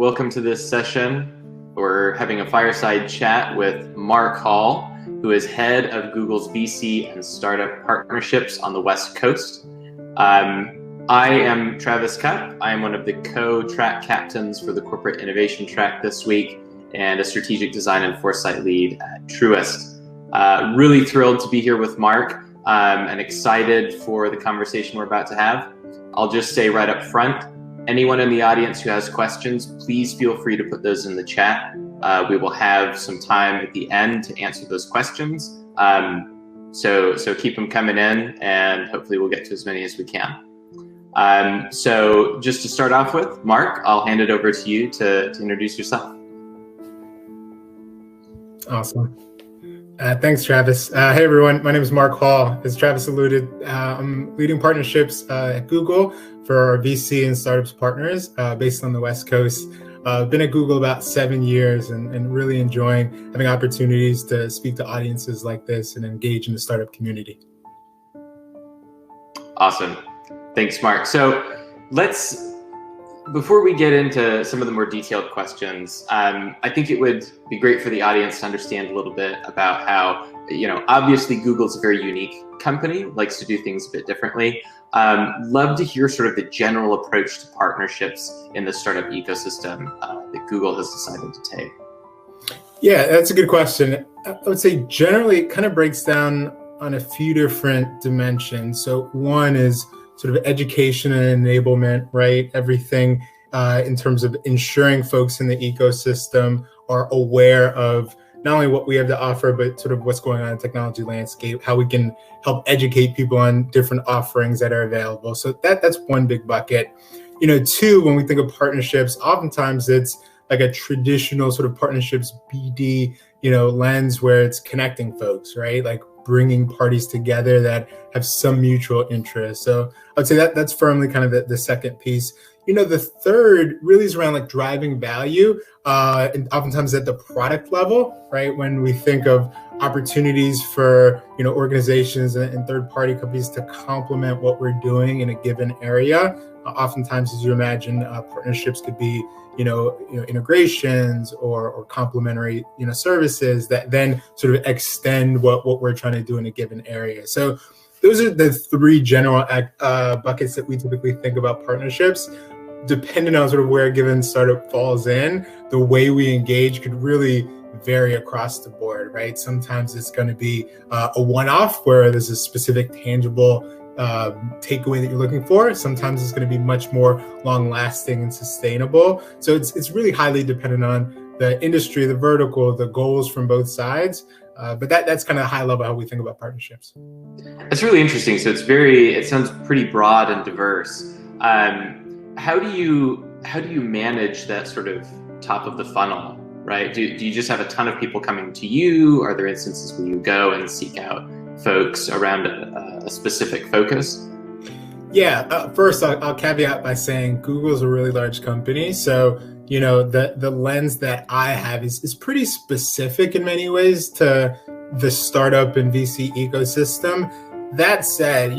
welcome to this session. We're having a fireside chat with Mark Hall, who is head of Google's VC and startup partnerships on the West Coast. I am Travis Cupp. I am one of the co-track captains for the corporate innovation track this week and a strategic design and foresight lead at Truist. Really thrilled to be here with Mark and excited for the conversation we're about to have. I'll just say right up front, anyone in the audience who has questions, please feel free to put those in the chat. We will have some time at the end to answer those questions. So keep them coming in and hopefully we'll get to as many as we can. So just to start off with, Mark, I'll hand it over to you to introduce yourself. Awesome. Thanks, Travis. Hey, everyone. My name is Mark Hall. As Travis alluded, I'm leading partnerships at Google for our VC and startups partners based on the West Coast. I've been at Google about 7 years and really enjoying having opportunities to speak to audiences like this and engage in the startup community. Awesome. Thanks, Mark. So before we get into some of the more detailed questions, I think it would be great for the audience to understand a little bit about how, obviously Google's a very unique company, likes to do things a bit differently. Love to hear sort of the general approach to partnerships in the startup ecosystem that Google has decided to take. Yeah, that's a good question. I would say generally it kind of breaks down on a few different dimensions. So one is sort of education and enablement, right? Everything in terms of ensuring folks in the ecosystem are aware of not only what we have to offer, but sort of what's going on in the technology landscape, how we can help educate people on different offerings that are available. So that's one big bucket. Two, when we think of partnerships, oftentimes it's like a traditional sort of partnerships BD, lens where it's connecting folks, right? Like bringing parties together that have some mutual interest. So I would say that's firmly kind of the second piece. The third really is around like driving value, and oftentimes at the product level, right? When we think of opportunities for, organizations and third-party companies to complement what we're doing in a given area. Oftentimes, as you imagine, partnerships could be, integrations or complementary, services that then sort of extend what we're trying to do in a given area. So those are the three general buckets that we typically think about partnerships. Depending on sort of where a given startup falls in, the way we engage could really vary across the board, right? Sometimes it's going to be a one-off where there's a specific tangible takeaway that you're looking for. Sometimes it's going to be much more long-lasting and sustainable. So it's really highly dependent on the industry, the vertical, the goals from both sides. But that's kind of high level how we think about partnerships. That's really interesting. So it sounds pretty broad and diverse. How do you manage that sort of top of the funnel, right? Do you just have a ton of people coming to you? Are there instances where you go and seek out folks around a specific focus? Yeah, first I'll caveat by saying Google's a really large company. So, the lens that I have is pretty specific in many ways to the startup and VC ecosystem. That said,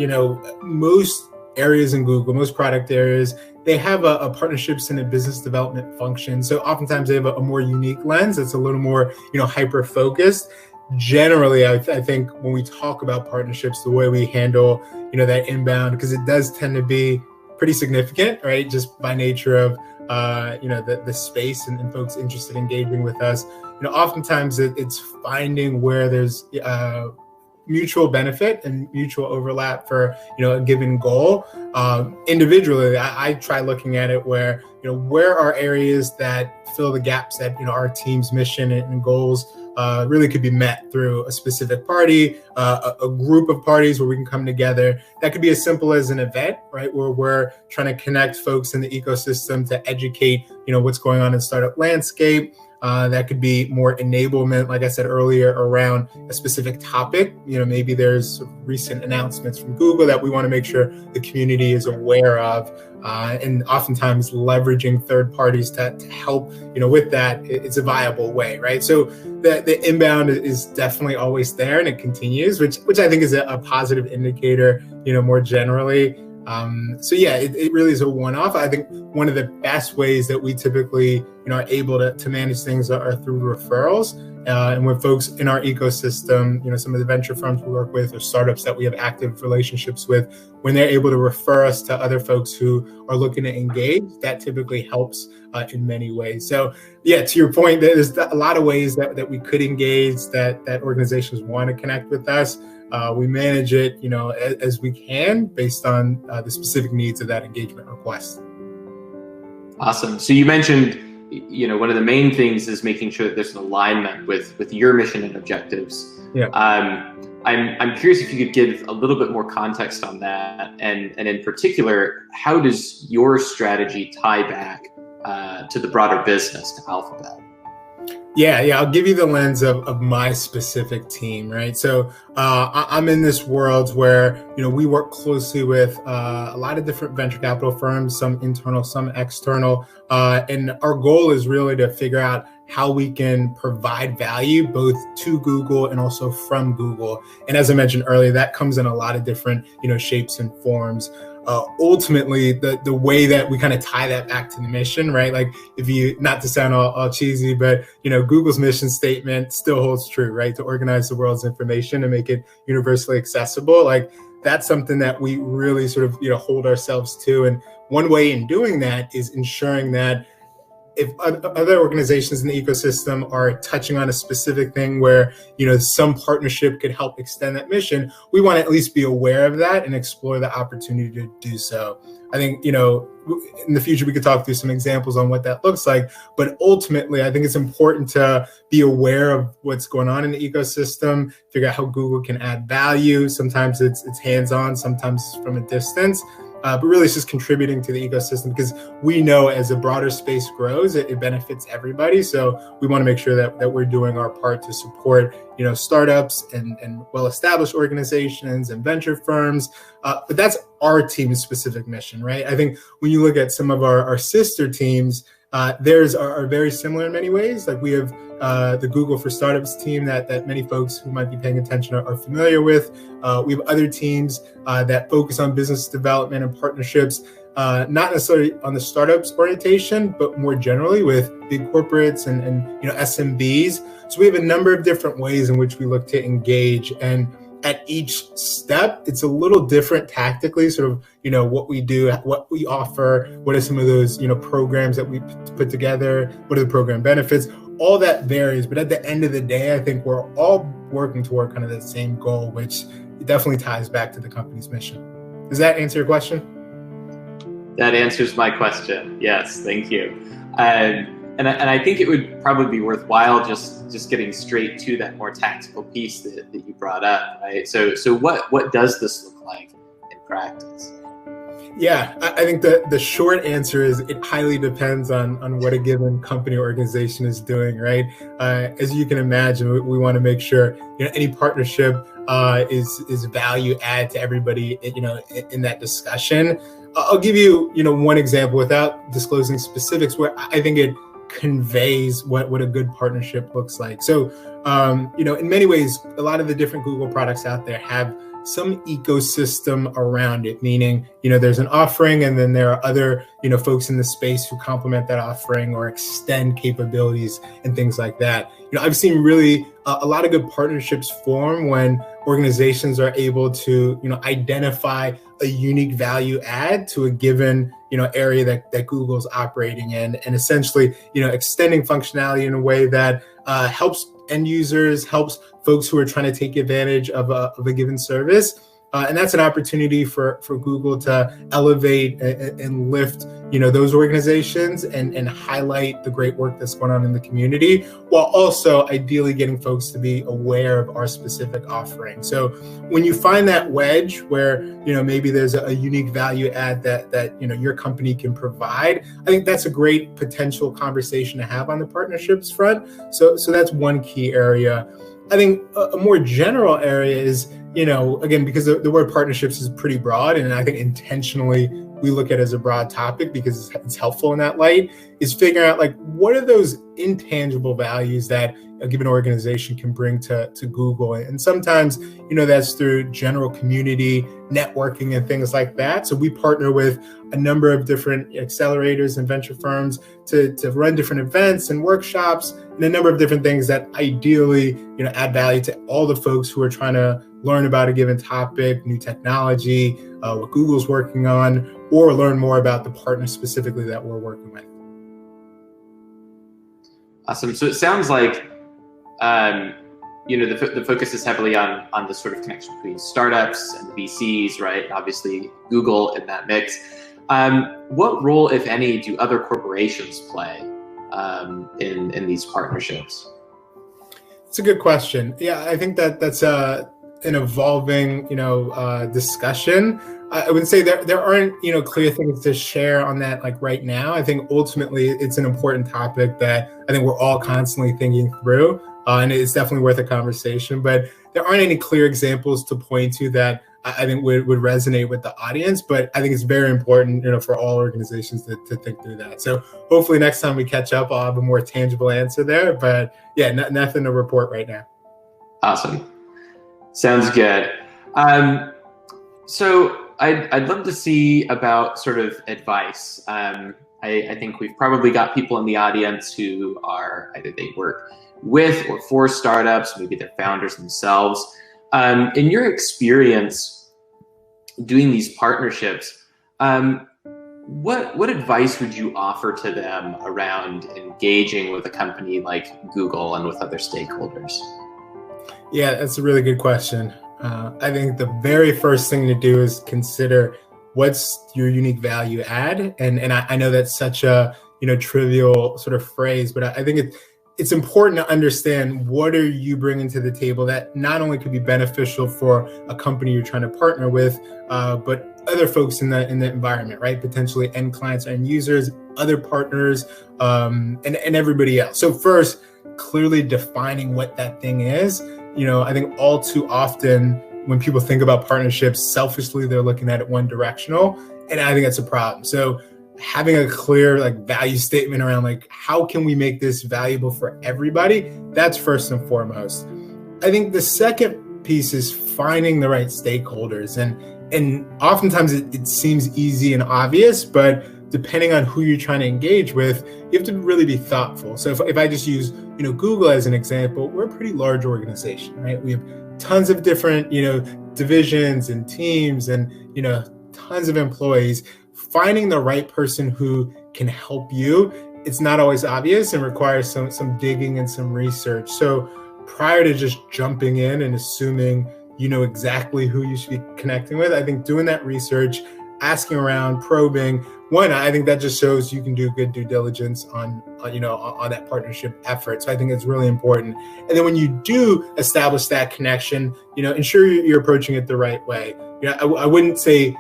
most areas in Google, most product areas, they have a partnerships and a business development function. So oftentimes they have a more unique lens that's a little more, hyper focused. Generally, I think when we talk about partnerships, the way we handle, that inbound, because it does tend to be pretty significant, right? Just by nature of, the space and folks interested in engaging with us. Oftentimes it's finding where there's mutual benefit and mutual overlap for a given goal. Individually, I try looking at it where where are areas that fill the gaps that our team's mission and goals really could be met through a specific party, a group of parties where we can come together. That could be as simple as an event, right, where we're trying to connect folks in the ecosystem to educate what's going on in the startup landscape. That could be more enablement, like I said earlier, around a specific topic. Maybe there's recent announcements from Google that we want to make sure the community is aware of, and oftentimes leveraging third parties to help, with that, it's a viable way, right? So the inbound is definitely always there and it continues, which I think is a positive indicator, more generally. So yeah, it really is a one-off. I think one of the best ways that we typically are able to manage things are through referrals. And when folks in our ecosystem, some of the venture firms we work with or startups that we have active relationships with, when they're able to refer us to other folks who are looking to engage, that typically helps in many ways. So yeah, to your point, there's a lot of ways that we could engage, that organizations want to connect with us. We manage it, as we can based on the specific needs of that engagement request. Awesome. So you mentioned, one of the main things is making sure that there's an alignment with your mission and objectives. Yeah. I'm curious if you could give a little bit more context on that, and in particular, how does your strategy tie back to the broader business, to Alphabet? Yeah, I'll give you the lens of my specific team, right? So I'm in this world where, we work closely with a lot of different venture capital firms, some internal, some external. And our goal is really to figure out how we can provide value both to Google and also from Google. And as I mentioned earlier, that comes in a lot of different, shapes and forms. Ultimately, the way that we kind of tie that back to the mission, right? Like, if you, not to sound all cheesy, but Google's mission statement still holds true, right? To organize the world's information and make it universally accessible. Like, that's something that we really sort of hold ourselves to. And one way in doing that is ensuring that if other organizations in the ecosystem are touching on a specific thing where, some partnership could help extend that mission, we want to at least be aware of that and explore the opportunity to do so. I think, in the future, we could talk through some examples on what that looks like. But ultimately, I think it's important to be aware of what's going on in the ecosystem, figure out how Google can add value. Sometimes it's hands-on, sometimes it's from a distance. But really, it's just contributing to the ecosystem, because we know as a broader space grows, it benefits everybody. So we want to make sure that we're doing our part to support, startups and well-established organizations and venture firms. But that's our team's specific mission, right? I think when you look at some of our sister teams, theirs are very similar in many ways. Like, we have the Google for Startups team that many folks who might be paying attention are familiar with. We have other teams that focus on business development and partnerships, not necessarily on the startups orientation, but more generally with big corporates and SMBs. So we have a number of different ways in which we look to engage. And at each step, it's a little different tactically, sort of, what we do, what we offer, what are some of those, programs that we put together, what are the program benefits, all that varies. But at the end of the day, I think we're all working toward kind of the same goal, which definitely ties back to the company's mission. Does that answer your question? That answers my question. Yes, thank you. And I think it would probably be worthwhile just getting straight to that more tactical piece that you brought up, right? So what does this look like in practice? Yeah, I think the short answer is it highly depends on what a given company or organization is doing, right? As you can imagine, we want to make sure any partnership is value add to everybody in that discussion. I'll give you one example without disclosing specifics where I think it conveys what a good partnership looks like. So in many ways, a lot of the different Google products out there have some ecosystem around it, meaning, there's an offering and then there are other, folks in the space who complement that offering or extend capabilities and things like that. I've seen really a lot of good partnerships form when organizations are able to, identify a unique value add to a given, area that Google's operating in, and essentially, extending functionality in a way that helps end users, helps folks who are trying to take advantage of a given service. And that's an opportunity for Google to elevate and lift, those organizations and highlight the great work that's going on in the community, while also ideally getting folks to be aware of our specific offering. So when you find that wedge where, maybe there's a unique value add that your company can provide, I think that's a great potential conversation to have on the partnerships front. So that's one key area. I think a more general area is, again, because the word partnerships is pretty broad, and I think intentionally we look at it as a broad topic because it's helpful in that light, is figuring out like what are those intangible values that a given organization can bring to Google. And sometimes, that's through general community networking and things like that. So we partner with a number of different accelerators and venture firms to run different events and workshops and a number of different things that ideally, add value to all the folks who are trying to learn about a given topic, new technology, what Google's working on, or learn more about the partner specifically that we're working with. Awesome. So it sounds like, the focus is heavily on the sort of connection between startups and the VCs, right? Obviously, Google in that mix. What role, if any, do other corporations play in these partnerships? It's a good question. Yeah, I think that's an evolving, discussion. I would say there aren't, clear things to share on that like right now. I think ultimately it's an important topic that I think we're all constantly thinking through, and it's definitely worth a conversation. But there aren't any clear examples to point to that I think would resonate with the audience. But I think it's very important, for all organizations to think through that. So hopefully next time we catch up, I'll have a more tangible answer there. But yeah, nothing to report right now. Awesome. Sounds good. So I'd love to see about sort of advice. I think we've probably got people in the audience who are either they work with or for startups, maybe they're founders themselves. In your experience doing these partnerships, what advice would you offer to them around engaging with a company like Google and with other stakeholders? Yeah, that's a really good question. I think the very first thing to do is consider what's your unique value add. And I know that's such a trivial sort of phrase, but I think it's important to understand what are you bringing to the table that not only could be beneficial for a company you're trying to partner with, but other folks in the environment, right? Potentially end clients, end users, other partners, and everybody else. So first, clearly defining what that thing is. I think all too often when people think about partnerships, selfishly, they're looking at it one directional. And I think that's a problem. So having a clear value statement around how can we make this valuable for everybody, that's first and foremost. I think the second piece is finding the right stakeholders. And oftentimes it seems easy and obvious, but depending on who you're trying to engage with, you have to really be thoughtful. So if I just use Google as an example, we're a pretty large organization, right? We have tons of different divisions and teams and tons of employees. Finding the right person who can help you, it's not always obvious and requires some digging and some research. So prior to just jumping in and assuming exactly who you should be connecting with, I think doing that research, asking around, probing, one, I think that just shows you can do good due diligence on that partnership effort. So I think it's really important. And then when you do establish that connection, ensure you're approaching it the right way. I wouldn't say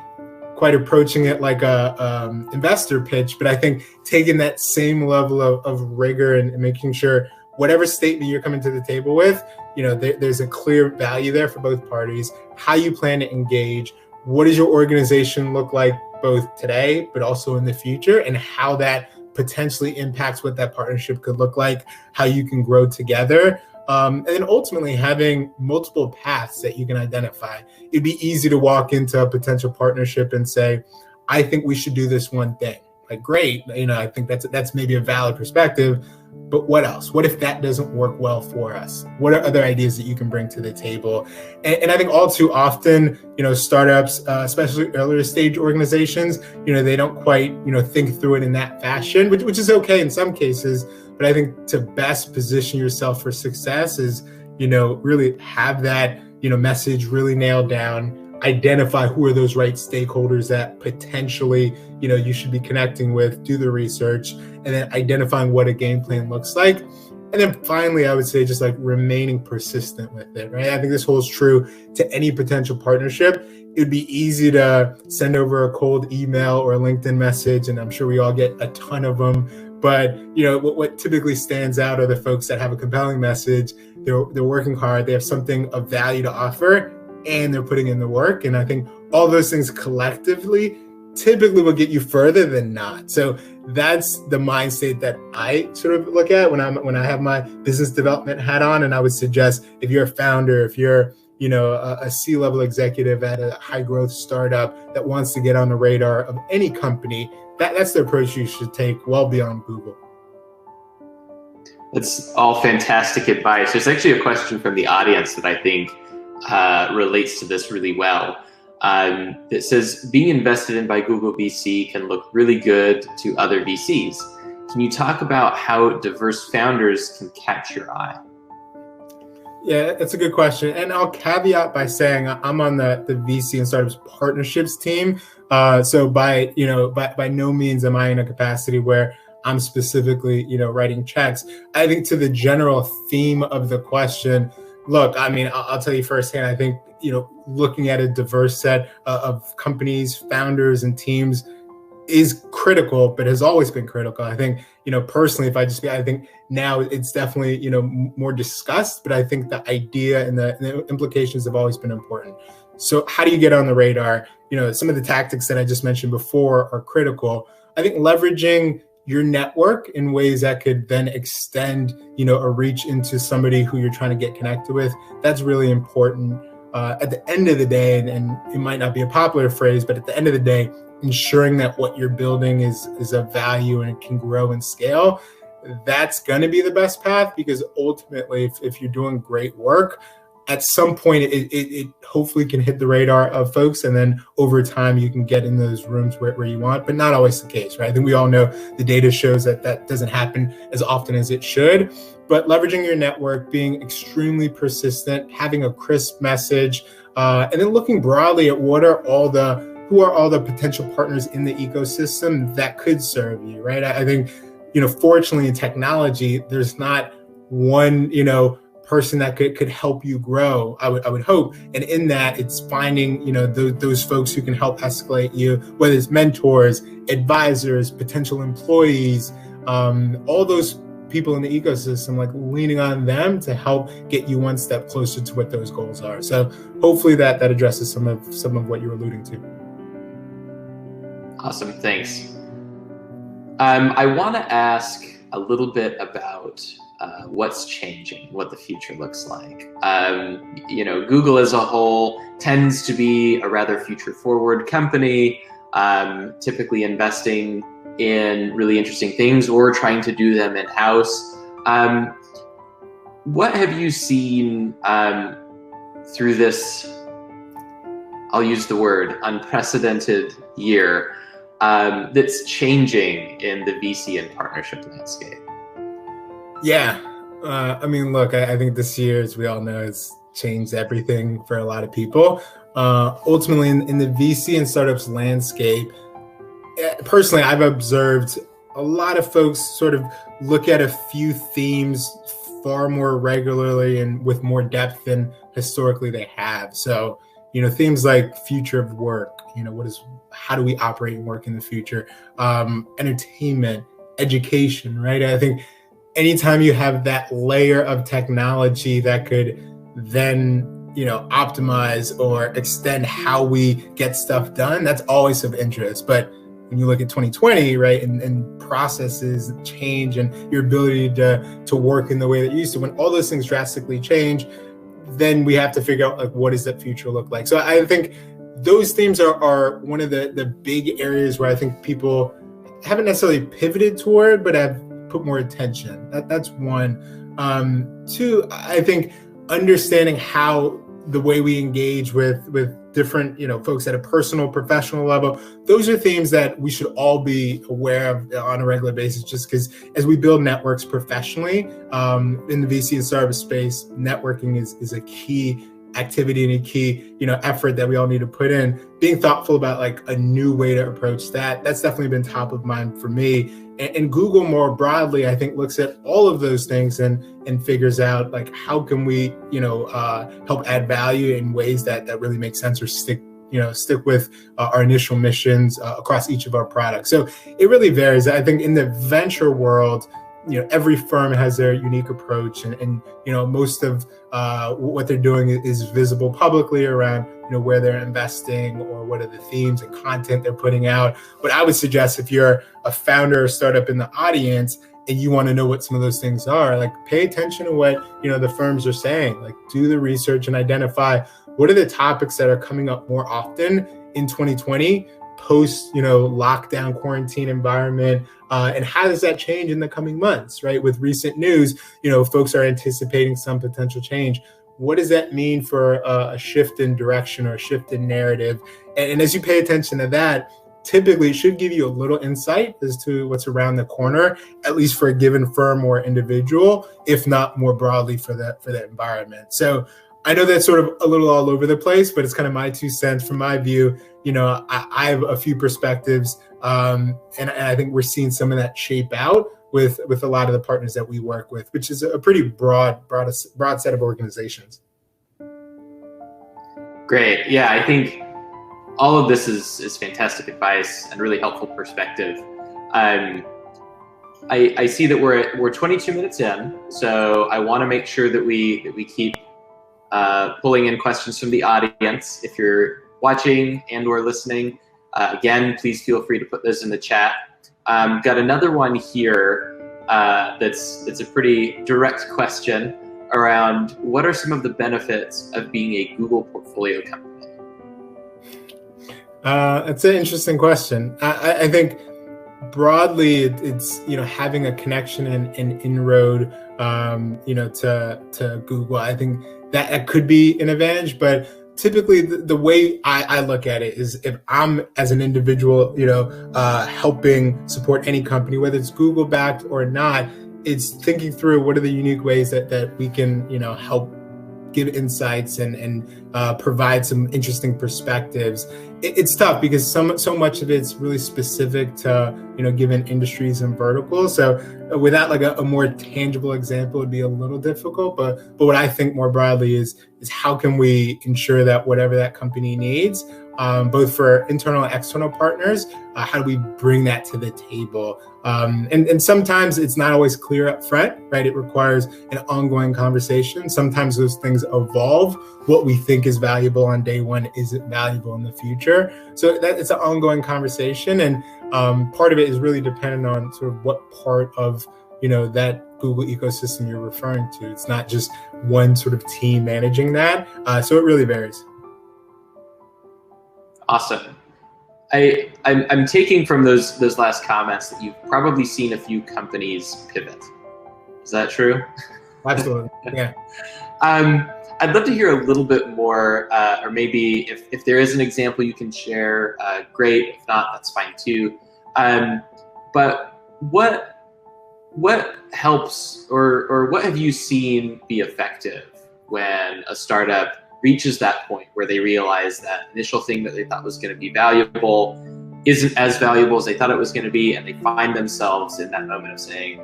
quite approaching it like a investor pitch, but I think taking that same level of rigor and making sure whatever statement you're coming to the table with, there's a clear value there for both parties, how you plan to engage, what does your organization look like both today, but also in the future, and how that potentially impacts what that partnership could look like, how you can grow together. And then ultimately having multiple paths that you can identify. It'd be easy to walk into a potential partnership and say, I think we should do this one thing. Great, I think that's maybe a valid perspective, but what else? What if that doesn't work well for us? What are other ideas that you can bring to the table? And I think all too often, startups, especially earlier stage organizations, they don't quite, think through it in that fashion, which is okay in some cases. But I think to best position yourself for success is, really have that, message really nailed down, identify who are those right stakeholders that potentially, you should be connecting with, do the research, and then identifying what a game plan looks like. And then finally, I would say just remaining persistent with it, right? I think this holds true to any potential partnership. It would be easy to send over a cold email or a LinkedIn message, and I'm sure we all get a ton of them. But what typically stands out are the folks that have a compelling message. They're working hard. They have something of value to offer, and they're putting in the work. And I think all those things collectively typically will get you further than not. So that's the mind state that I sort of look at when I have my business development hat on. And I would suggest if you're a founder, if you're a C-level executive at a high growth startup that wants to get on the radar of any company, that's the approach you should take well beyond Google. That's all fantastic advice. There's actually a question from the audience that I think relates to this really well. It says, being invested in by Google VC can look really good to other VCs. Can you talk about how diverse founders can catch your eye? Yeah, that's a good question. And I'll caveat by saying I'm on the VC and startups partnerships team. So by no means am I in a capacity where I'm specifically, writing checks. I think to the general theme of the question, look, I mean, I'll tell you firsthand, I think, looking at a diverse set of companies, founders, and teams is critical, but has always been critical. I think, personally, I think now it's definitely, more discussed, but I think the idea and the implications have always been important. So how do you get on the radar? Some of the tactics that I just mentioned before are critical. I think leveraging your network in ways that could then extend, a reach into somebody who you're trying to get connected with. That's really important. At the end of the day, and it might not be a popular phrase, but at the end of the day, ensuring that what you're building is of value and it can grow and scale, that's going to be the best path, because ultimately, if you're doing great work, at some point it hopefully can hit the radar of folks, and then over time you can get in those rooms where you want, but not always the case, right? I think we all know the data shows that doesn't happen as often as it should, but leveraging your network, being extremely persistent, having a crisp message, and then looking broadly at who are all the potential partners in the ecosystem that could serve you, right? I think, fortunately in technology, there's not one, person that could help you grow, I would hope. And in that, it's finding, those folks who can help escalate you, whether it's mentors, advisors, potential employees, all those people in the ecosystem, like leaning on them to help get you one step closer to what those goals are. So hopefully that addresses some of what you're alluding to. Awesome, thanks. I want to ask a little bit about what's changing, what the future looks like. Google as a whole tends to be a rather future-forward company, typically investing in really interesting things or trying to do them in-house. What have you seen through this, I'll use the word, unprecedented year that's changing in the VC and partnership landscape? Yeah. Look, I think this year, as we all know, has changed everything for a lot of people. Ultimately, in the VC and startups landscape, personally, I've observed a lot of folks sort of look at a few themes far more regularly and with more depth than historically they have. So, themes like future of work, how do we operate and work in the future? Entertainment, education, right? I think anytime you have that layer of technology that could then, optimize or extend how we get stuff done, that's always of interest. But when you look at 2020, right, and processes change and your ability to work in the way that you used to, when all those things drastically change, then we have to figure out, like, what does that future look like? So I think those themes are one of the big areas where I think people haven't necessarily pivoted toward, but have put more attention. That's one. Two, I think understanding how the way we engage with different, folks at a personal, professional level, those are themes that we should all be aware of on a regular basis, just because as we build networks professionally, in the VC and startup space, networking is a key activity and a key, effort that we all need to put in. Being thoughtful about like a new way to approach that's definitely been top of mind for me. And Google more broadly, I think, looks at all of those things and figures out, like, how can we, help add value in ways that really make sense or stick with our initial missions across each of our products. So it really varies. I think in the venture world, every firm has their unique approach, and most of what they're doing is visible publicly around where they're investing or what are the themes and content they're putting out. But I would suggest, if you're a founder or startup in the audience and you want to know what some of those things are, like, pay attention to what the firms are saying. Like, do the research and identify what are the topics that are coming up more often in 2020 post lockdown quarantine environment, and how does that change in the coming months, right? With recent news, folks are anticipating some potential change. What does that mean for a shift in direction or a shift in narrative? And as you pay attention to that, typically it should give you a little insight as to what's around the corner, at least for a given firm or individual, if not more broadly for that environment. So I know that's sort of a little all over the place, but it's kind of my 2 cents from my view. I have a few perspectives, and I think we're seeing some of that shape out with a lot of the partners that we work with, which is a pretty broad set of organizations. Great. Yeah, I think all of this is fantastic advice and really helpful perspective. I see that we're 22 minutes in, so I want to make sure that we keep pulling in questions from the audience. If you're watching and or listening, again, please feel free to put those in the chat. Got another one here that's a pretty direct question around what are some of the benefits of being a Google portfolio company? That's an interesting question. I think broadly it's having a connection and inroad to Google. I think that could be an advantage, but typically the way I look at it is, if I'm as an individual helping support any company, whether it's Google backed or not, it's thinking through what are the unique ways that we can help give insights and provide some interesting perspectives. It's tough because so much of it's really specific to given industries and verticals. So without like a more tangible example, it'd be a little difficult. But what I think more broadly is how can we ensure that whatever that company needs, both for internal and external partners, how do we bring that to the table? And sometimes it's not always clear up front, right? It requires an ongoing conversation. Sometimes those things evolve. What we think is valuable on day one isn't valuable in the future. So it's an ongoing conversation. And part of it is really dependent on sort of what part of that Google ecosystem you're referring to. It's not just one sort of team managing that. So it really varies. Awesome. I'm taking from those last comments that you've probably seen a few companies pivot. Is that true? Absolutely. Yeah. I'd love to hear a little bit more, or maybe if there is an example you can share, great. If not, that's fine too. But what helps, or what have you seen be effective when a startup reaches that point where they realize that initial thing that they thought was going to be valuable isn't as valuable as they thought it was going to be, and they find themselves in that moment of saying,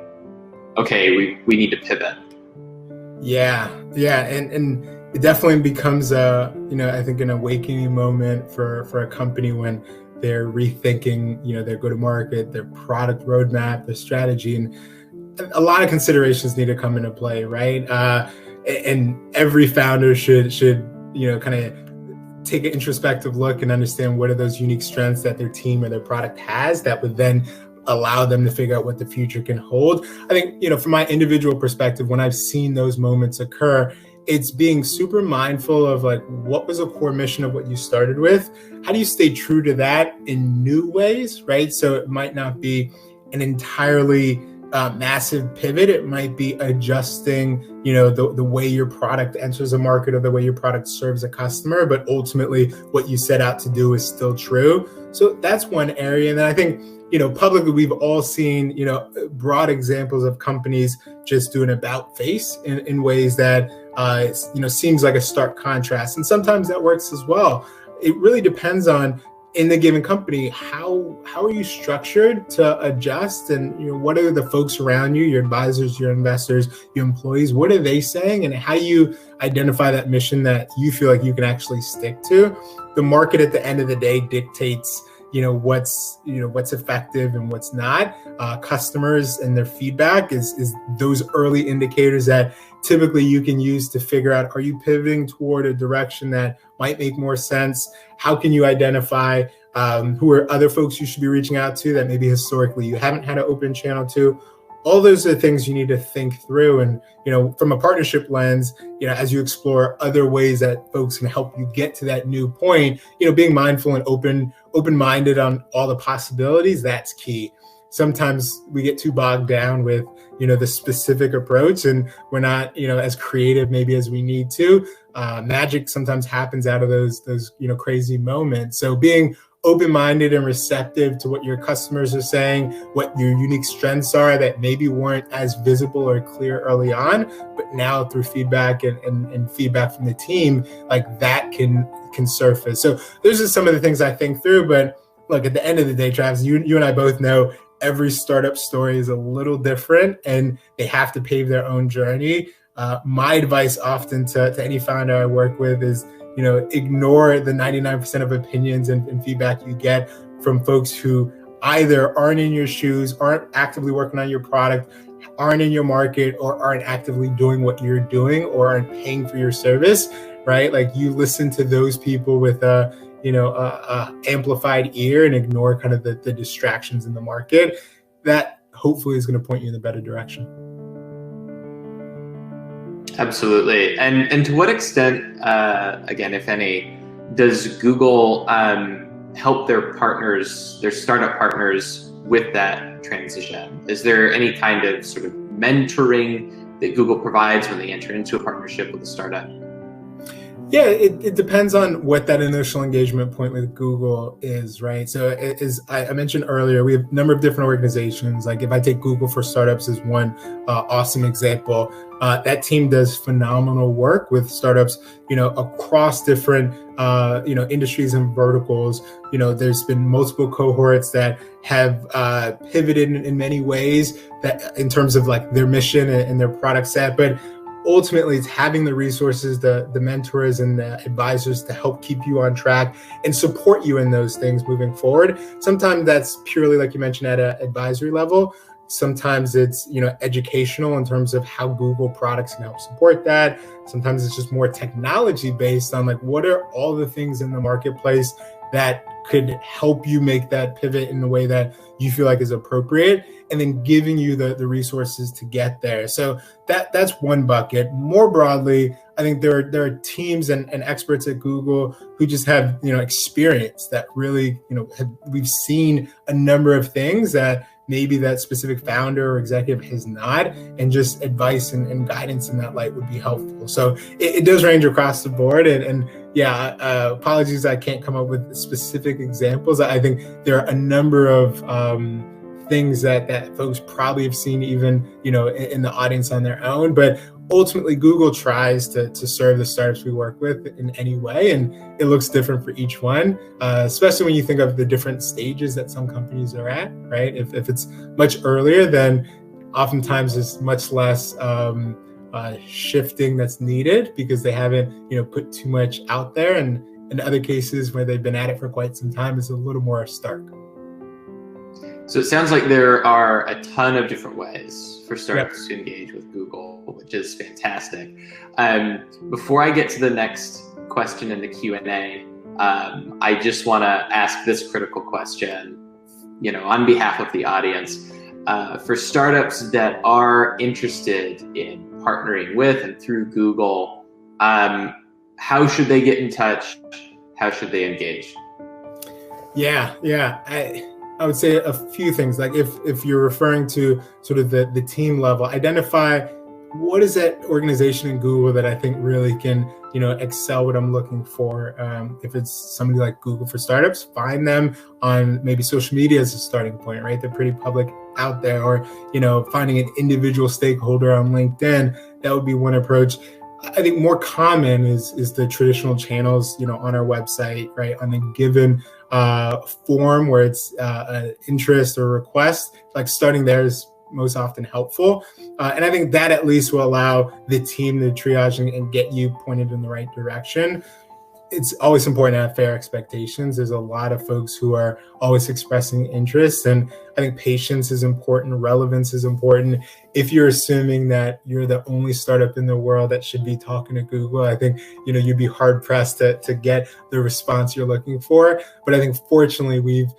okay, we need to pivot? Yeah, and it definitely becomes I think an awakening moment for a company when they're rethinking their go-to-market, their product roadmap, their strategy, and a lot of considerations need to come into play, right? And every founder should kind of take an introspective look and understand what are those unique strengths that their team or their product has that would then allow them to figure out what the future can hold. I think, from my individual perspective, when I've seen those moments occur, it's being super mindful of like, what was a core mission of what you started with? How do you stay true to that in new ways, right? So it might not be an entirely massive pivot. It might be adjusting, the way your product enters a market or the way your product serves a customer, but ultimately what you set out to do is still true. So that's one area. And then I think, publicly, we've all seen, broad examples of companies just doing about face in ways that, seems like a stark contrast. And sometimes that works as well. It really depends on, in the given company, how are you structured to adjust, and what are the folks around you, your advisors, your investors, your employees, what are they saying, and how you identify that mission that you feel like you can actually stick to? The market at the end of the day dictates what's effective and what's not. Customers and their feedback is those early indicators that typically you can use to figure out, are you pivoting toward a direction that might make more sense? How can you identify who are other folks you should be reaching out to that maybe historically you haven't had an open channel to? All those are things you need to think through. And, from a partnership lens, as you explore other ways that folks can help you get to that new point, being mindful and open-minded on all the possibilities, that's key. Sometimes we get too bogged down with, the specific approach, and we're not, as creative maybe as we need to. Magic sometimes happens out of those crazy moments. So being open-minded and receptive to what your customers are saying, what your unique strengths are that maybe weren't as visible or clear early on, but now through feedback and feedback from the team, like that can surface. So those are some of the things I think through. But look, at the end of the day, Travis, you and I both know every startup story is a little different and they have to pave their own journey. My advice often to any founder I work with is, ignore the 99% of opinions and feedback you get from folks who either aren't in your shoes, aren't actively working on your product, aren't in your market, or aren't actively doing what you're doing, or aren't paying for your service, right? Like, you listen to those people with a amplified ear and ignore kind of the distractions in the market. That hopefully is going to point you in a better direction. Absolutely. And to what extent, again, if any, does Google help their startup partners with that transition? Is there any kind of sort of mentoring that Google provides when they enter into a partnership with a startup? Yeah, it depends on what that initial engagement point with Google is, right? So as I mentioned earlier, we have a number of different organizations. Like if I take Google for Startups as one awesome example, that team does phenomenal work with startups, across different, industries and verticals. There's been multiple cohorts that have pivoted in many ways that in terms of like their mission and their product set, but ultimately, it's having the resources, the mentors and the advisors to help keep you on track and support you in those things moving forward. Sometimes that's purely, like you mentioned, at an advisory level. Sometimes it's, educational in terms of how Google products can help support that. Sometimes it's just more technology based on like, what are all the things in the marketplace that could help you make that pivot in the way that you feel like is appropriate, and then giving you the resources to get there. So that's one bucket. More broadly, I think there are teams and experts at Google who just have experience that really we've seen a number of things that maybe that specific founder or executive has not, and just advice and guidance in that light would be helpful. So it does range across the board, and apologies I can't come up with specific examples. I think there are a number of things that folks probably have seen even in the audience on their own, but ultimately Google tries to serve the startups we work with in any way, and it looks different for each one, especially when you think of the different stages that some companies are at, right? If it's much earlier, then oftentimes there's much less shifting that's needed because they haven't put too much out there, and in other cases where they've been at it for quite some time, it's a little more stark. So it sounds like there are a ton of different ways for startups to engage with Google, which is fantastic. Before I get to the next question in the Q&A, I just want to ask this critical question, on behalf of the audience. For startups that are interested in partnering with and through Google, how should they get in touch? How should they engage? I would say a few things. Like if you're referring to sort of the team level, identify what is that organization in Google that I think really can, excel what I'm looking for. If it's somebody like Google for Startups, find them on maybe social media as a starting point, right? They're pretty public out there, or, finding an individual stakeholder on LinkedIn. That would be one approach. I think more common is the traditional channels, on our website, right? On a given form where it's an interest or request, like starting there is most often helpful. And I think that at least will allow the team to triage and get you pointed in the right direction. it's always important to have fair expectations. There's a lot of folks who are always expressing interest, and I think patience is important, relevance is important. If you're assuming that you're the only startup in the world that should be talking to Google, I think you'd be hard pressed to get the response you're looking for. But I think fortunately we've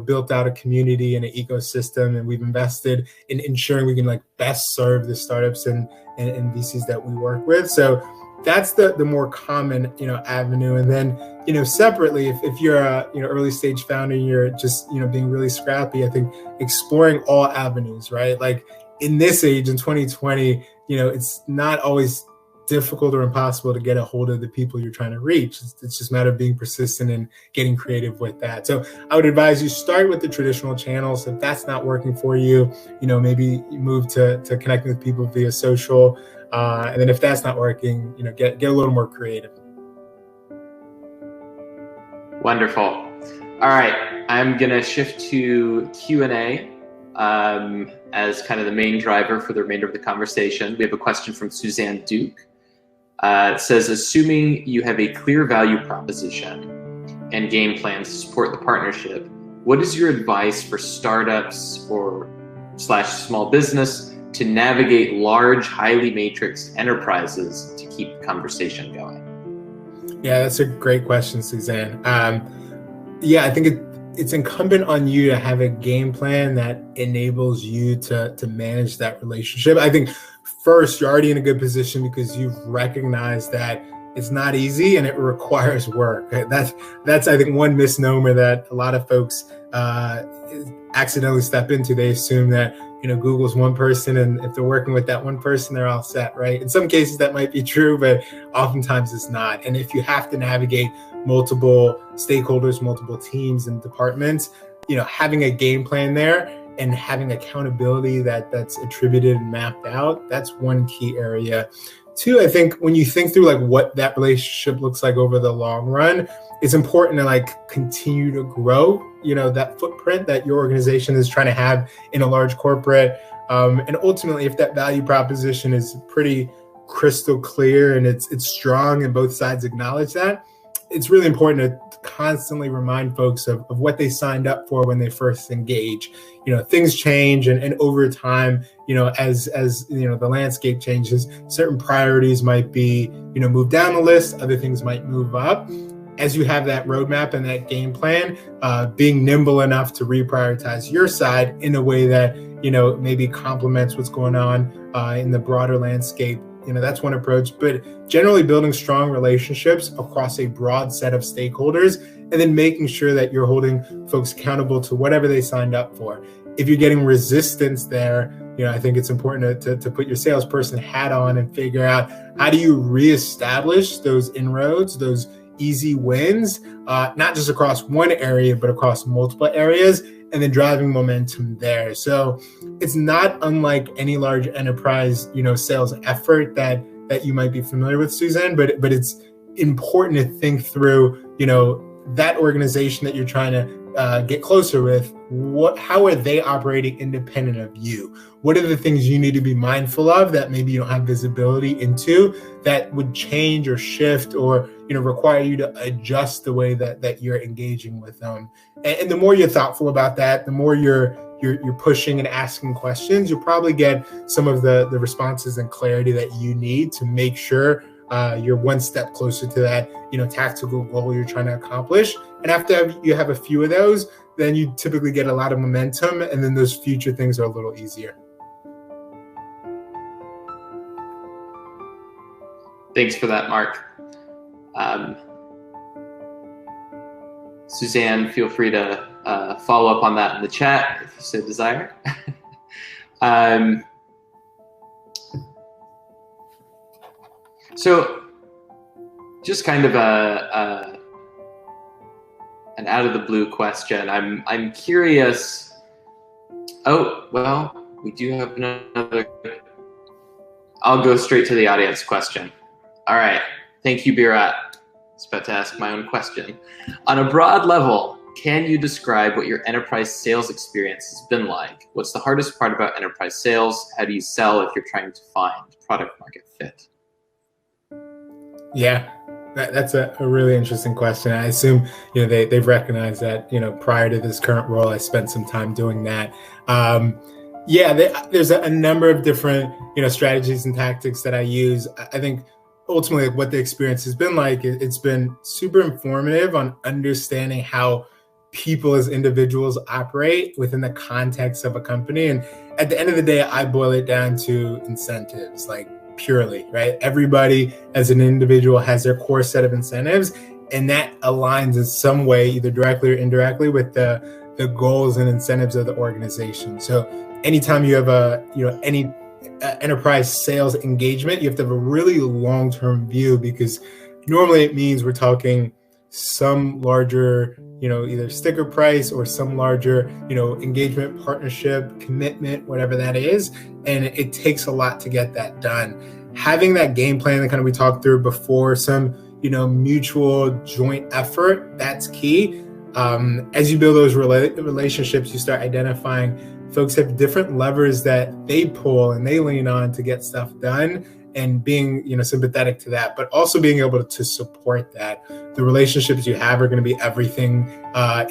built out a community and an ecosystem, and we've invested in ensuring we can best serve the startups and VCs that we work with. So that's the more common avenue. And then separately, if you're a early stage founder and you're just being really scrappy, I think exploring all avenues, right? Like in this age in 2020, it's not always difficult or impossible to get a hold of the people you're trying to reach. It's just a matter of being persistent and getting creative with that. So I would advise you start with the traditional channels. If that's not working for you, maybe you move to connecting with people via social. And then if that's not working, get a little more creative. Wonderful. All right, I'm gonna shift to Q&A as kind of the main driver for the remainder of the conversation. We have a question from Suzanne Duke. It says, assuming you have a clear value proposition and game plans to support the partnership, what is your advice for startups or / small business to navigate large, highly matrixed enterprises to keep the conversation going? Yeah, that's a great question, Suzanne. I think it's incumbent on you to have a game plan that enables you to manage that relationship. I think first, you're already in a good position because you've recognized that it's not easy and it requires work. That's I think one misnomer that a lot of folks accidentally step into. They assume that Google's one person, and if they're working with that one person, they're all set, right? In some cases that might be true, but oftentimes it's not. And if you have to navigate multiple stakeholders, multiple teams and departments, having a game plan there and having accountability that's attributed and mapped out, that's one key area. Two, I think when you think through what that relationship looks like over the long run, it's important to continue to grow, that footprint that your organization is trying to have in a large corporate. And ultimately, if that value proposition is pretty crystal clear and it's strong and both sides acknowledge that, it's really important to constantly remind folks of what they signed up for when they first engage. Things change, and over time, as the landscape changes, certain priorities might be, moved down the list, other things might move up. As you have that roadmap and that game plan, being nimble enough to reprioritize your side in a way that, maybe complements what's going on in the broader landscape. That's one approach, but generally building strong relationships across a broad set of stakeholders, and then making sure that you're holding folks accountable to whatever they signed up for. If you're getting resistance there, I think it's important to put your salesperson hat on and figure out how do you reestablish those inroads, those easy wins, not just across one area, but across multiple areas, and then driving momentum there. So it's not unlike any large enterprise, sales effort that you might be familiar with, Suzanne, but it's important to think through, that organization that you're trying to get closer with. How are they operating independent of you? What are the things you need to be mindful of that maybe you don't have visibility into that would change or shift or require you to adjust the way that you're engaging with them? And the more you're thoughtful about that, the more you're pushing and asking questions, you'll probably get some of the responses and clarity that you need to make sure you're one step closer to that tactical goal you're trying to accomplish. And after you have a few of those, then you typically get a lot of momentum, and then those future things are a little easier. Thanks for that, Mark. Suzanne, feel free to follow up on that in the chat if you so desire. So just kind of an out of the blue question. I'm curious. Oh, well, we do have another. I'll go straight to the audience question. All right. Thank you, Birat. I was about to ask my own question. On a broad level, can you describe what your enterprise sales experience has been like? What's the hardest part about enterprise sales? How do you sell if you're trying to find product market fit? Yeah, That's a really interesting question. I assume, they've recognized that, prior to this current role, I spent some time doing that. Yeah, there's a number of different, strategies and tactics that I use. I think ultimately what the experience has been like, it's been super informative on understanding how people as individuals operate within the context of a company. And at the end of the day, I boil it down to incentives, like purely, right? Everybody as an individual has their core set of incentives, and that aligns in some way, either directly or indirectly, with the goals and incentives of the organization. So anytime you have any enterprise sales engagement, you have to have a really long-term view, because normally it means we're talking some larger, either sticker price or some larger, engagement, partnership, commitment, whatever that is. And it takes a lot to get that done. Having that game plan that kind of we talked through before, some, mutual joint effort, that's key. As you build those relationships, you start identifying folks have different levers that they pull and they lean on to get stuff done, and being, sympathetic to that, but also being able to support that. The relationships you have are going to be everything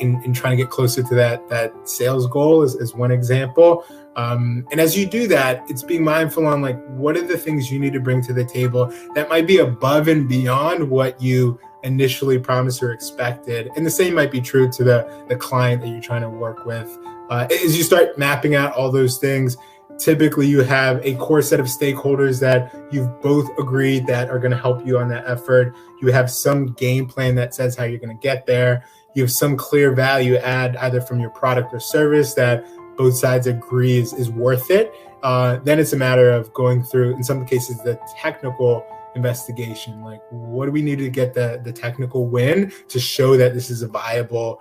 in trying to get closer to that sales goal is one example. And as you do that, it's being mindful on like, what are the things you need to bring to the table that might be above and beyond what you initially promised or expected. And the same might be true to the client that you're trying to work with. As you start mapping out all those things, typically you have a core set of stakeholders that you've both agreed that are going to help you on that effort. You have some game plan that says how you're going to get there. You have some clear value add either from your product or service that both sides agree is worth it. Then it's a matter of going through, in some cases, the technical investigation. Like, what do we need to get the technical win to show that this is a viable,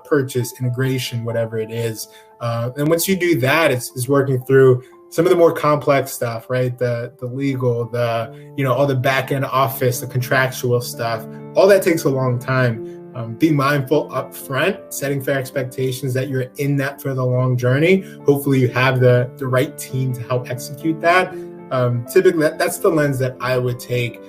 purchase, integration, whatever it is. And once you do that, it's working through some of the more complex stuff, right? The legal, all the back end office, the contractual stuff, all that takes a long time. Be mindful up front, setting fair expectations that you're in that for the long journey. Hopefully you have the right team to help execute that. Typically that's the lens that I would take.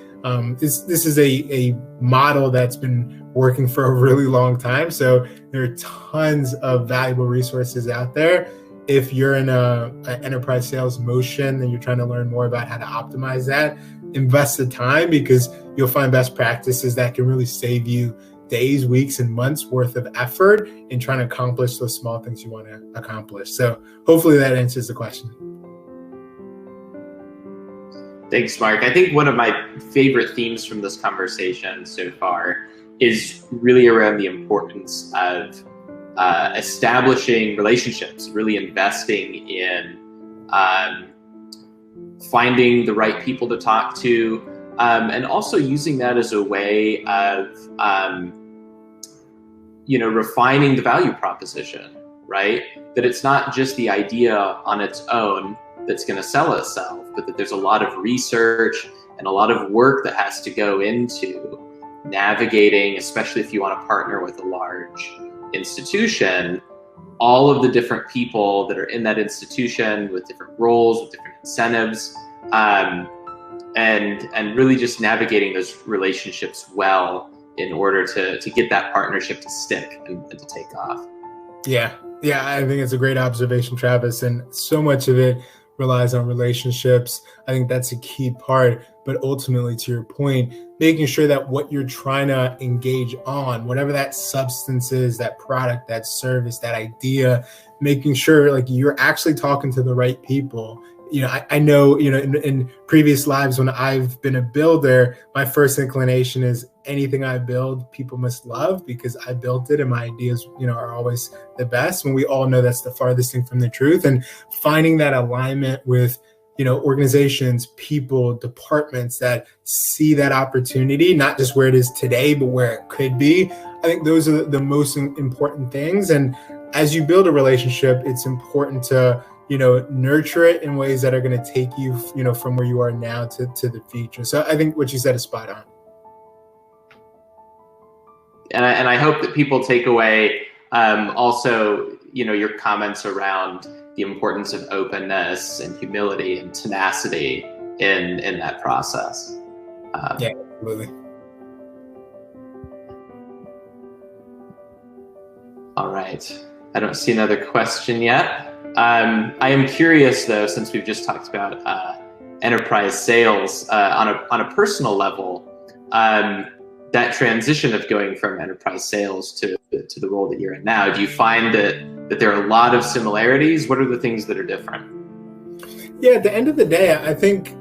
This is a model that's been working for a really long time. So there are tons of valuable resources out there. If you're in an enterprise sales motion and you're trying to learn more about how to optimize that, invest the time, because you'll find best practices that can really save you days, weeks, and months worth of effort in trying to accomplish those small things you want to accomplish. So hopefully that answers the question. Thanks, Mark. I think one of my favorite themes from this conversation so far is really around the importance of establishing relationships, really investing in finding the right people to talk to, and also using that as a way of refining the value proposition, right? That it's not just the idea on its own that's going to sell itself, but that there's a lot of research and a lot of work that has to go into navigating, especially if you want to partner with a large institution, all of the different people that are in that institution with different roles, with different incentives, and really just navigating those relationships well in order to get that partnership to stick and to take off. Yeah, I think it's a great observation, Travis, and so much of it relies on relationships. I think that's a key part, but ultimately, to your point, making sure that what you're trying to engage on, whatever that substance is, that product, that service, that idea, making sure like you're actually talking to the right people. I know, in previous lives when I've been a builder, my first inclination is anything I build, people must love because I built it and my ideas, are always the best. When we all know that's the farthest thing from the truth, and finding that alignment with, organizations, people, departments that see that opportunity, not just where it is today, but where it could be. I think those are the most important things. And as you build a relationship, it's important to nurture it in ways that are going to take you, from where you are now to the future. So I think what you said is spot on. And I hope that people take away also, your comments around the importance of openness and humility and tenacity in that process. Yeah, absolutely. right. I don't see another question yet. I am curious though, since we've just talked about enterprise sales on a personal level, that transition of going from enterprise sales to the role that you're in now, do you find that there are a lot of similarities? What are the things that are different? Yeah, at the end of the day, I think,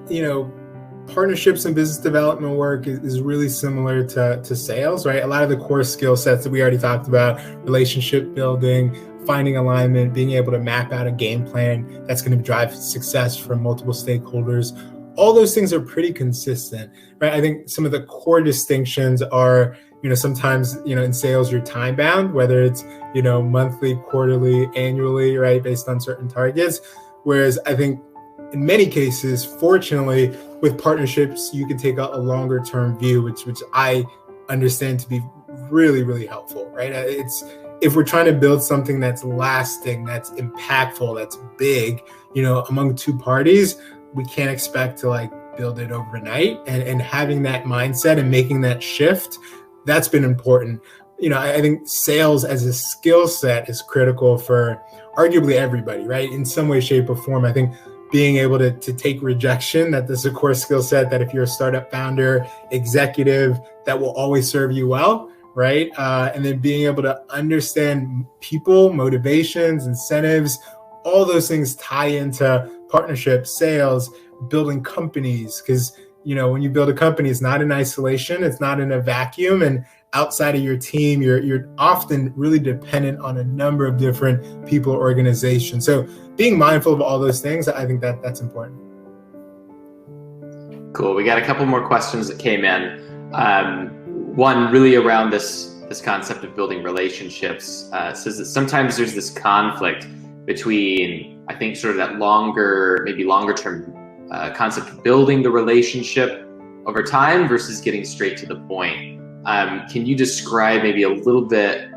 partnerships and business development work is really similar to sales, right? A lot of the core skill sets that we already talked about, relationship building, finding alignment, being able to map out a game plan that's going to drive success for multiple stakeholders. All those things are pretty consistent, right? I think some of the core distinctions are, sometimes, in sales, you're time bound, whether it's, monthly, quarterly, annually, right? Based on certain targets. Whereas I think in many cases, fortunately, with partnerships, you can take a longer term view, which I understand to be really, really helpful, right? If we're trying to build something that's lasting, that's impactful, that's big, among two parties, we can't expect to build it overnight. And having that mindset and making that shift, that's been important. I think sales as a skill set is critical for arguably everybody, right? In some way, shape, or form. I think being able to take rejection, that's a core skill set that if you're a startup founder, executive, that will always serve you well, right? And then being able to understand people, motivations, incentives, all those things tie into partnerships, sales, building companies. Because, when you build a company, it's not in isolation, it's not in a vacuum. And outside of your team, you're often really dependent on a number of different people or organizations. So being mindful of all those things, I think that's important. Cool. We got a couple more questions that came in. One really around this concept of building relationships. Says that sometimes there's this conflict between, I think, sort of that longer term concept of building the relationship over time versus getting straight to the point. Can you describe maybe a little bit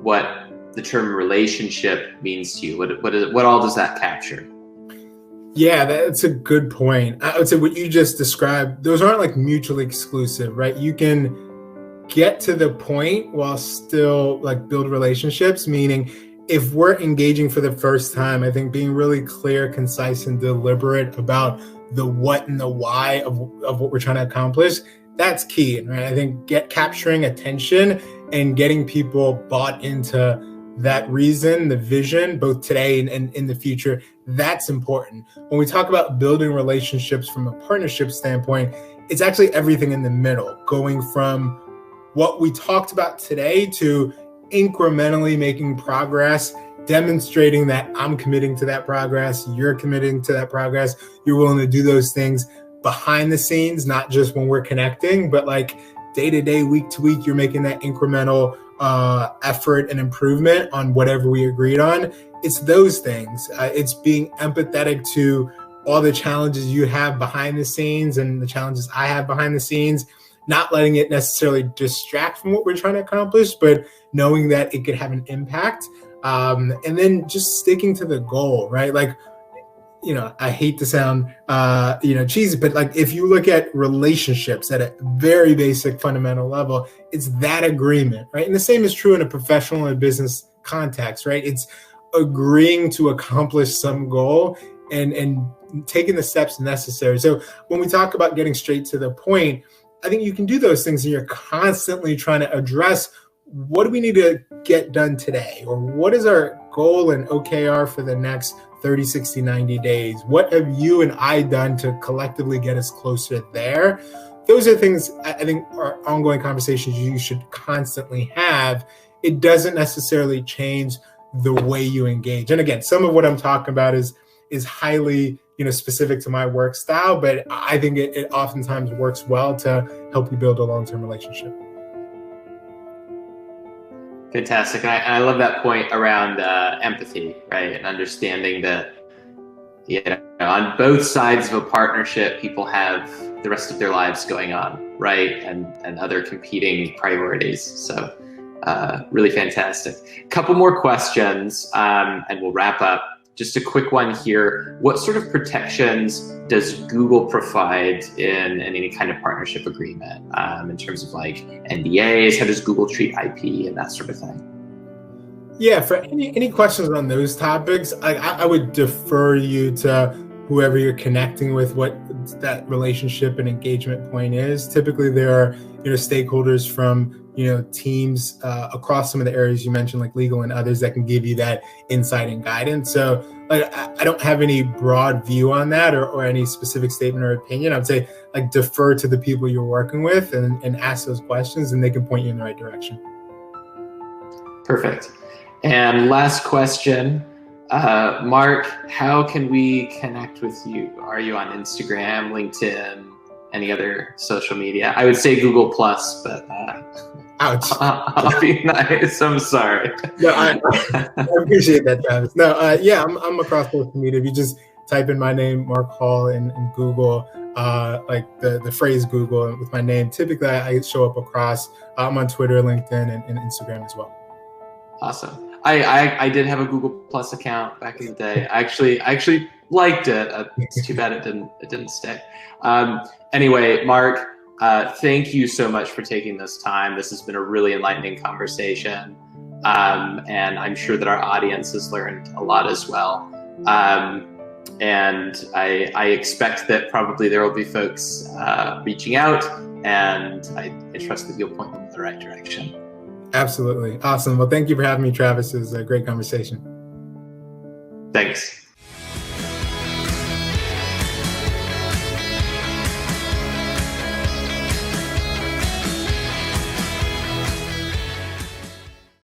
what the term relationship means to you? What all does that capture? Yeah, that's a good point. I would say what you just described, those aren't mutually exclusive, right? You can get to the point while still build relationships, meaning if we're engaging for the first time, I think being really clear, concise, and deliberate about the what and the why of what we're trying to accomplish, that's key, right? I think capturing attention and getting people bought into that reason, the vision, both today and in the future, that's important. When we talk about building relationships from a partnership standpoint, it's actually everything in the middle, going from what we talked about today to incrementally making progress, demonstrating that I'm committing to that progress, you're committing to that progress, you're willing to do those things behind the scenes, not just when we're connecting, but day to day, week to week, you're making that incremental effort and improvement on whatever we agreed on. It's those things. It's being empathetic to all the challenges you have behind the scenes and the challenges I have behind the scenes, not letting it necessarily distract from what we're trying to accomplish, but knowing that it could have an impact. And then just sticking to the goal, right? I hate to sound, cheesy, but if you look at relationships at a very basic fundamental level, it's that agreement, right? And the same is true in a professional and business context, right? It's agreeing to accomplish some goal and taking the steps necessary. So when we talk about getting straight to the point, I think you can do those things and you're constantly trying to address what do we need to get done today? Or what is our goal and OKR for the next 30, 60, 90 days? What have you and I done to collectively get us closer there? Those are things I think are ongoing conversations you should constantly have. It doesn't necessarily change the way you engage. And again, some of what I'm talking about is highly specific to my work style, but I think it oftentimes works well to help you build a long-term relationship. Fantastic. And I love that point around empathy, right? And understanding that, on both sides of a partnership, people have the rest of their lives going on, right? And other competing priorities. So really fantastic. Couple more questions and we'll wrap up. Just a quick one here. What sort of protections does Google provide in any kind of partnership agreement in terms of NDAs? How does Google treat IP and that sort of thing? Yeah, for any questions on those topics, I would defer you to whoever you're connecting with, what that relationship and engagement point is. Typically, there are stakeholders from teams across some of the areas you mentioned, like legal and others, that can give you that insight and guidance. So, like, I don't have any broad view on that or any specific statement or opinion. I would say, like, defer to the people you're working with and ask those questions, and they can point you in the right direction. Perfect. And last question, Mark, how can we connect with you? Are you on Instagram, LinkedIn, any other social media? I would say Google Plus, but Ouch. I'll be nice. I'm sorry. No, I appreciate that, Travis. No, yeah, I'm across social media. If you just type in my name, Mark Hall, in Google, like the phrase Google with my name, typically I show up across. I'm on Twitter, LinkedIn, and Instagram as well. Awesome. I did have a Google Plus account back in the day. I actually liked it. It's too bad it didn't stay. Anyway, Mark, thank you so much for taking this time. This has been a really enlightening conversation, and I'm sure that our audience has learned a lot as well. And I expect that probably there will be folks reaching out, and I trust that you'll point them in the right direction. Absolutely. Awesome. Well, thank you for having me, Travis. It was a great conversation. Thanks.